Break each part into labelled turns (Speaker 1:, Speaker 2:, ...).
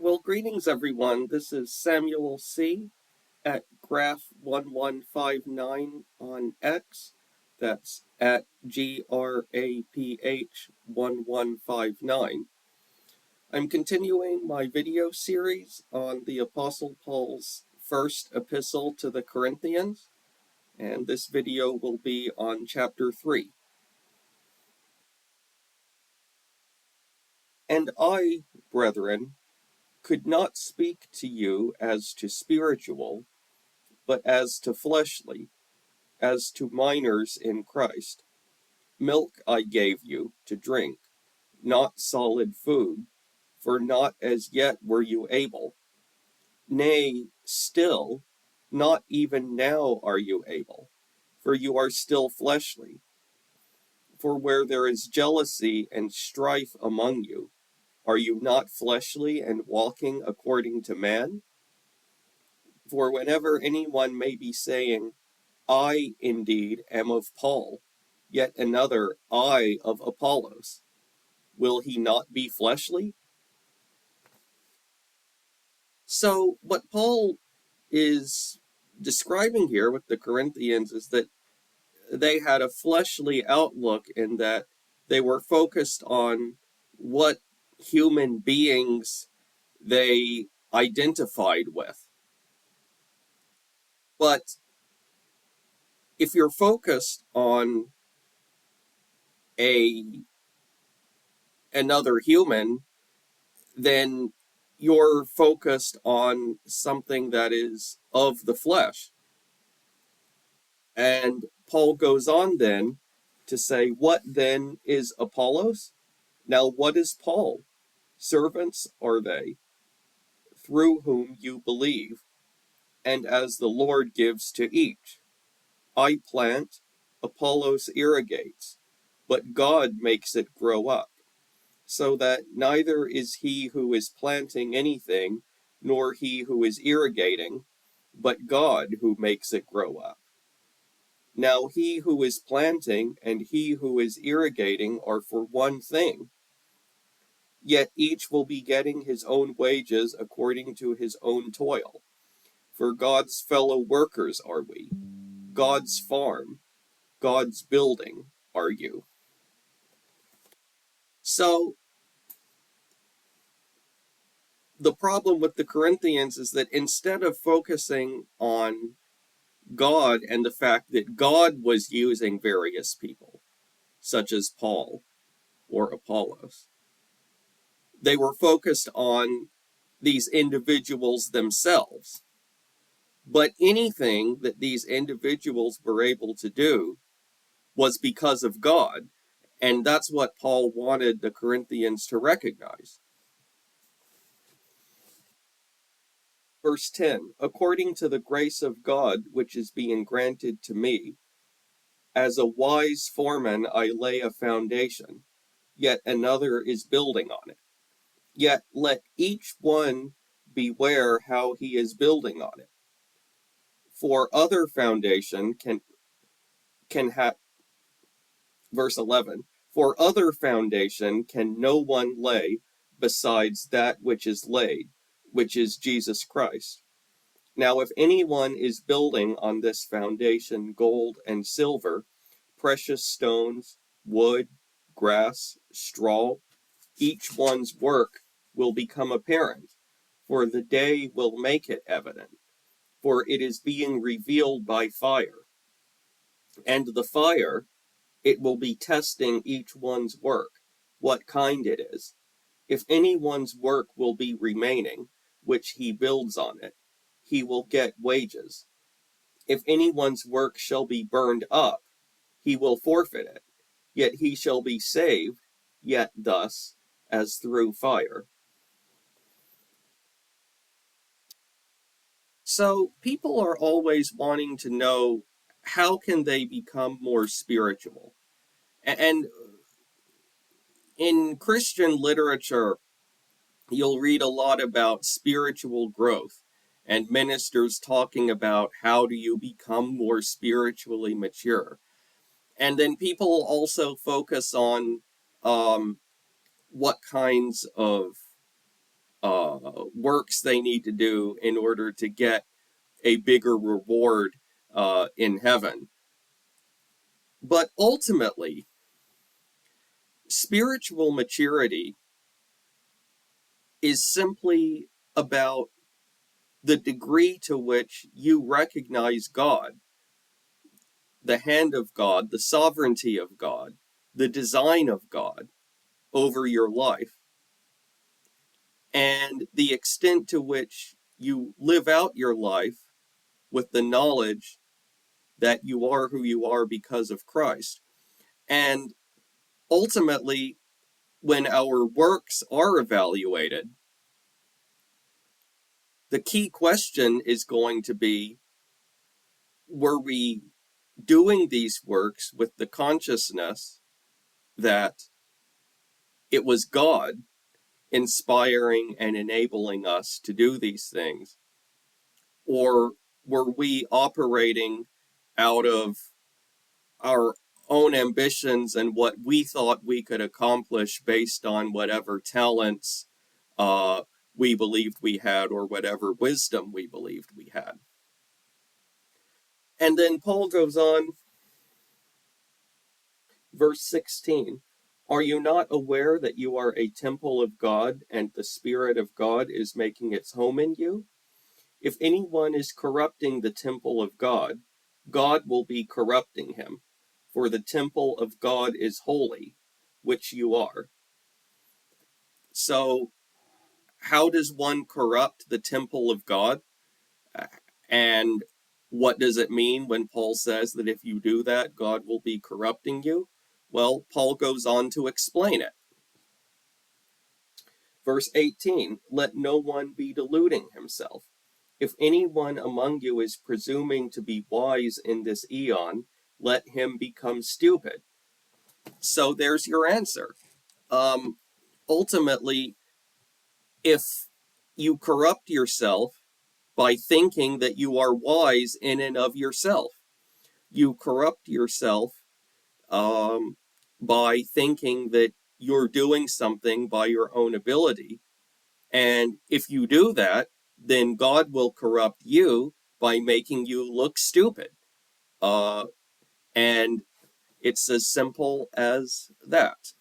Speaker 1: Well, greetings everyone. This is Samuel C. at Graph1159 on X. That's at GRAPH1159. I'm continuing my video series on the Apostle Paul's first epistle to the Corinthians, and this video will be on chapter 3. And I, brethren, could not speak to you as to spiritual, but as to fleshly, as to minors in Christ. Milk I gave you to drink, not solid food, for not as yet were you able. Nay, still, not even now are you able, for you are still fleshly. For where there is jealousy and strife among you, are you not fleshly and walking according to man? For whenever anyone may be saying, I indeed am of Paul, yet another, I of Apollos, will he not be fleshly? So what Paul is describing here with the Corinthians is that they had a fleshly outlook in that they were focused on what human beings they identified with. But if you're focused on another human, then you're focused on something that is of the flesh. And Paul goes on then to say, what then is Apollos? Now, what is Paul? Servants are they, through whom you believe, and as the Lord gives to each. I plant, Apollos irrigates, but God makes it grow up, so that neither is he who is planting anything, nor he who is irrigating, but God who makes it grow up. Now he who is planting and he who is irrigating are for one thing, yet each will be getting his own wages according to his own toil. For God's fellow workers are we, God's farm, God's building are you. So, the problem with the Corinthians is that instead of focusing on God and the fact that God was using various people, such as Paul or Apollos, they were focused on these individuals themselves. But anything that these individuals were able to do was because of God, and that's what Paul wanted the Corinthians to recognize. Verse 10, according to the grace of God which is being granted to me, as a wise foreman I lay a foundation, yet another is building on it. Yet let each one beware how he is building on it. For other foundation can have, verse 11, for other foundation can no one lay besides that which is laid, which is Jesus Christ. Now if anyone is building on this foundation gold and silver, precious stones, wood, grass, straw, each one's work will become apparent, for the day will make it evident, for it is being revealed by fire. And the fire, it will be testing each one's work, what kind it is. If anyone's work will be remaining, which he builds on it, he will get wages. If anyone's work shall be burned up, he will forfeit it, yet he shall be saved, yet thus, as through fire. So people are always wanting to know, how can they become more spiritual? And in Christian literature, you'll read a lot about spiritual growth and ministers talking about how do you become more spiritually mature. And then people also focus on what kinds of works they need to do in order to get a bigger reward in heaven. But ultimately, spiritual maturity is simply about the degree to which you recognize God, the hand of God, the sovereignty of God, the design of God over your life, and the extent to which you live out your life with the knowledge that you are who you are because of Christ. And ultimately, when our works are evaluated, the key question is going to be, were we doing these works with the consciousness that it was God inspiring and enabling us to do these things? Or were we operating out of our own ambitions and what we thought we could accomplish based on whatever talents uh, we believed we had or whatever wisdom we believed we had? And then Paul goes on, verse 16. Are you not aware that you are a temple of God and the Spirit of God is making its home in you? If anyone is corrupting the temple of God, God will be corrupting him, for the temple of God is holy, which you are. So, how does one corrupt the temple of God? And what does it mean when Paul says that if you do that, God will be corrupting you? Well, Paul goes on to explain it. Verse 18, let no one be deluding himself. If anyone among you is presuming to be wise in this eon, let him become stupid. So there's your answer. Ultimately, if you corrupt yourself by thinking that you are wise in and of yourself, you corrupt yourself by thinking that you're doing something by your own ability. And if you do that, then God will corrupt you by making you look stupid. And it's as simple as that.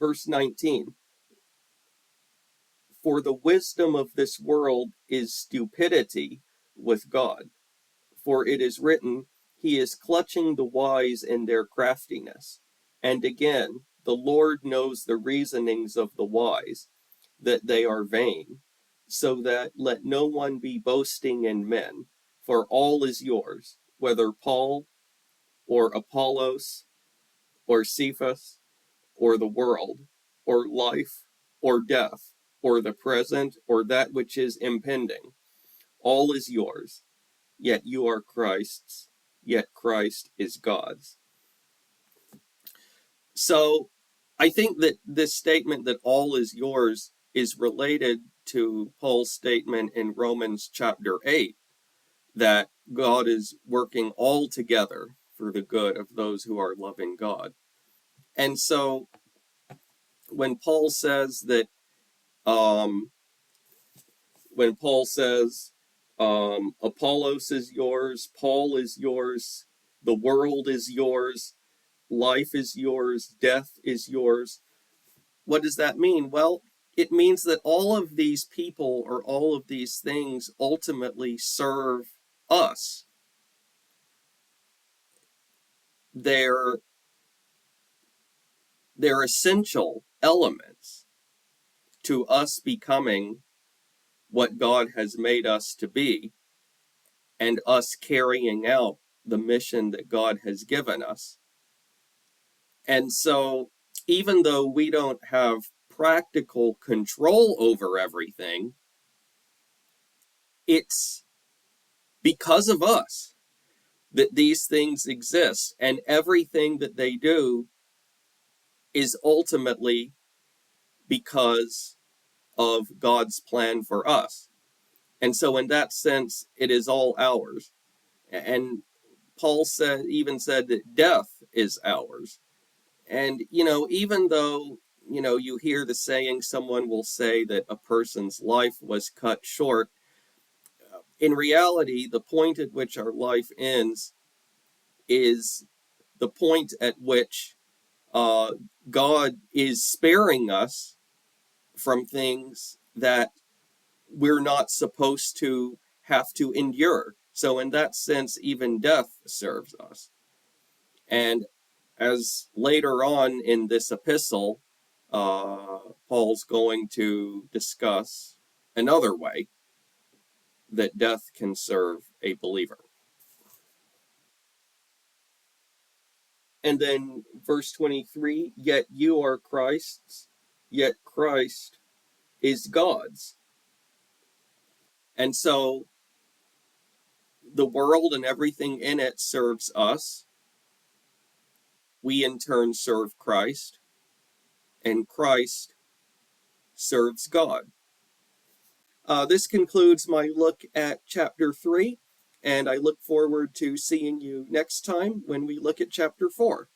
Speaker 1: Verse 19. For the wisdom of this world is stupidity with God. For it is written, he is clutching the wise in their craftiness. And again, the Lord knows the reasonings of the wise, that they are vain. So that let no one be boasting in men, for all is yours, whether Paul or Apollos or Cephas or the world, or life or death, or the present or that which is impending. All is yours, yet you are Christ's, yet Christ is God's. So I think that this statement that all is yours is related to Paul's statement in Romans chapter 8, that God is working all together for the good of those who are loving God. And so when Paul says that, Apollos is yours, Paul is yours, the world is yours, life is yours, death is yours, what does that mean? Well, it means that all of these people or all of these things ultimately serve us. They're essential elements to us becoming what God has made us to be and us carrying out the mission that God has given us. And so, even though we don't have practical control over everything, it's because of us that these things exist, and everything that they do is ultimately because of God's plan for us. And so in that sense, it is all ours. And Paul even said that death is ours. And, even though, you hear the saying, someone will say that a person's life was cut short, in reality, the point at which our life ends is the point at which uh, God is sparing us from things that we're not supposed to have to endure. So, in that sense, even death serves us. And as later on in this epistle, Paul's going to discuss another way that death can serve a believer. And then verse 23, yet you are Christ's, yet Christ is God's. And so the world and everything in it serves us. We in turn serve Christ, and Christ serves God. This concludes my look at chapter 3, and I look forward to seeing you next time when we look at chapter 4.